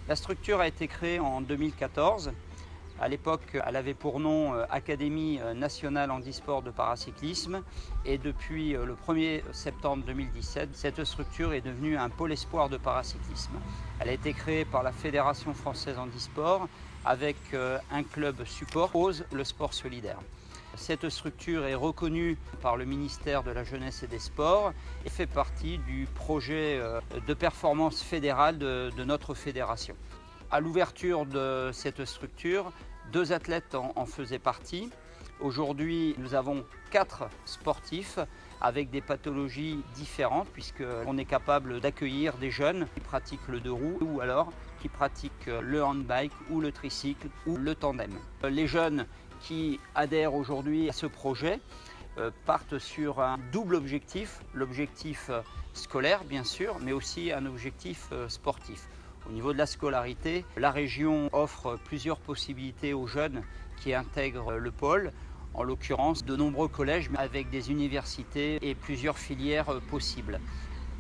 La structure a été créée en 2014. À l'époque, elle avait pour nom Académie nationale handisport de paracyclisme et depuis le 1er septembre 2017, cette structure est devenue un pôle espoir de paracyclisme. Elle a été créée par la Fédération française handisport avec un club support, OSE, le sport solidaire. Cette structure est reconnue par le ministère de la Jeunesse et des Sports et fait partie du projet de performance fédérale de notre fédération. À l'ouverture de cette structure, 2 athlètes en faisaient partie. Aujourd'hui, nous avons 4 sportifs avec des pathologies différentes puisqu'on est capable d'accueillir des jeunes qui pratiquent le 2 roues ou alors qui pratiquent le handbike ou le tricycle ou le tandem. Les jeunes qui adhèrent aujourd'hui à ce projet partent sur un double objectif, l'objectif scolaire bien sûr, mais aussi un objectif sportif. Au niveau de la scolarité, la région offre plusieurs possibilités aux jeunes qui intègrent le pôle, en l'occurrence de nombreux collèges avec des universités et plusieurs filières possibles.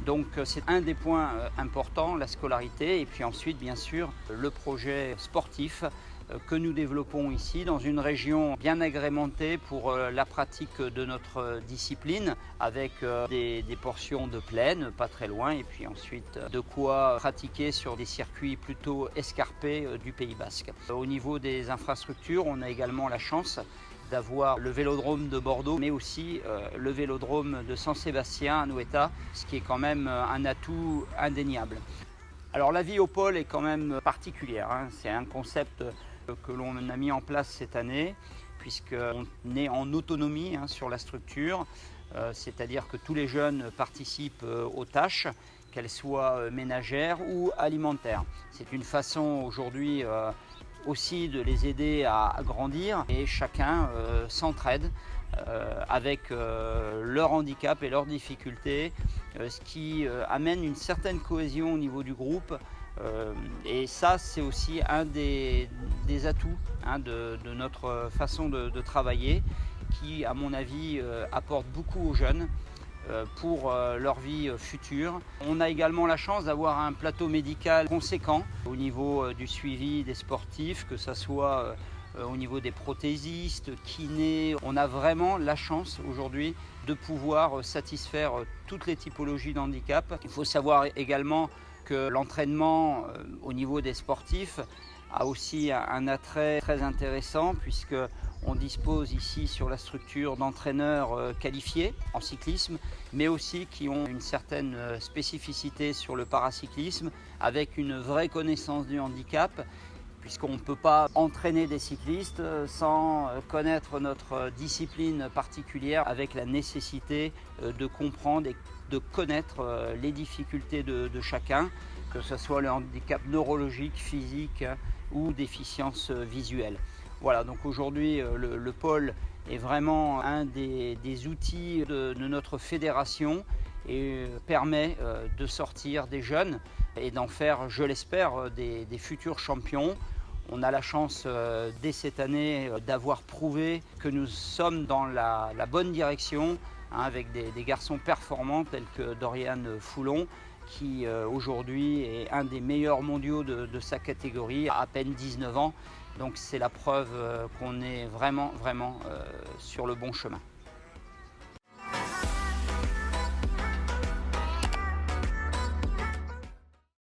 Donc c'est un des points importants, la scolarité, et puis ensuite bien sûr le projet sportif que nous développons ici dans une région bien agrémentée pour la pratique de notre discipline avec des portions de plaine pas très loin et puis ensuite de quoi pratiquer sur des circuits plutôt escarpés du Pays Basque. Au niveau des infrastructures, on a également la chance d'avoir le vélodrome de Bordeaux, mais aussi le vélodrome de Saint-Sébastien à Noëta, ce qui est quand même un atout indéniable. Alors la vie au pôle est quand même particulière, hein. C'est un concept que l'on a mis en place cette année, puisqu'on est en autonomie sur la structure, c'est-à-dire que tous les jeunes participent aux tâches, qu'elles soient ménagères ou alimentaires. C'est une façon aujourd'hui aussi de les aider à grandir et chacun s'entraide avec leur handicap et leurs difficultés, ce qui amène une certaine cohésion au niveau du groupe. Et ça, c'est aussi un des atouts de notre façon de travailler qui, à mon avis, apporte beaucoup aux jeunes pour leur vie future. On a également la chance d'avoir un plateau médical conséquent au niveau du suivi des sportifs, que ce soit au niveau des prothésistes, kinés. On a vraiment la chance aujourd'hui de pouvoir satisfaire toutes les typologies de handicap. Il faut savoir également que l'entraînement au niveau des sportifs a aussi un attrait très intéressant puisqu'on dispose ici sur la structure d'entraîneurs qualifiés en cyclisme, mais aussi qui ont une certaine spécificité sur le paracyclisme avec une vraie connaissance du handicap, puisqu'on ne peut pas entraîner des cyclistes sans connaître notre discipline particulière, avec la nécessité de comprendre et de connaître les difficultés de chacun, que ce soit le handicap neurologique, physique ou déficience visuelle. Voilà, donc aujourd'hui le pôle est vraiment un des outils de notre fédération et permet de sortir des jeunes et d'en faire, je l'espère, des futurs champions. On a la chance dès cette année d'avoir prouvé que nous sommes dans la bonne direction, avec des garçons performants tels que Dorian Foulon, qui aujourd'hui est un des meilleurs mondiaux de sa catégorie, à peine 19 ans. Donc c'est la preuve qu'on est vraiment sur le bon chemin.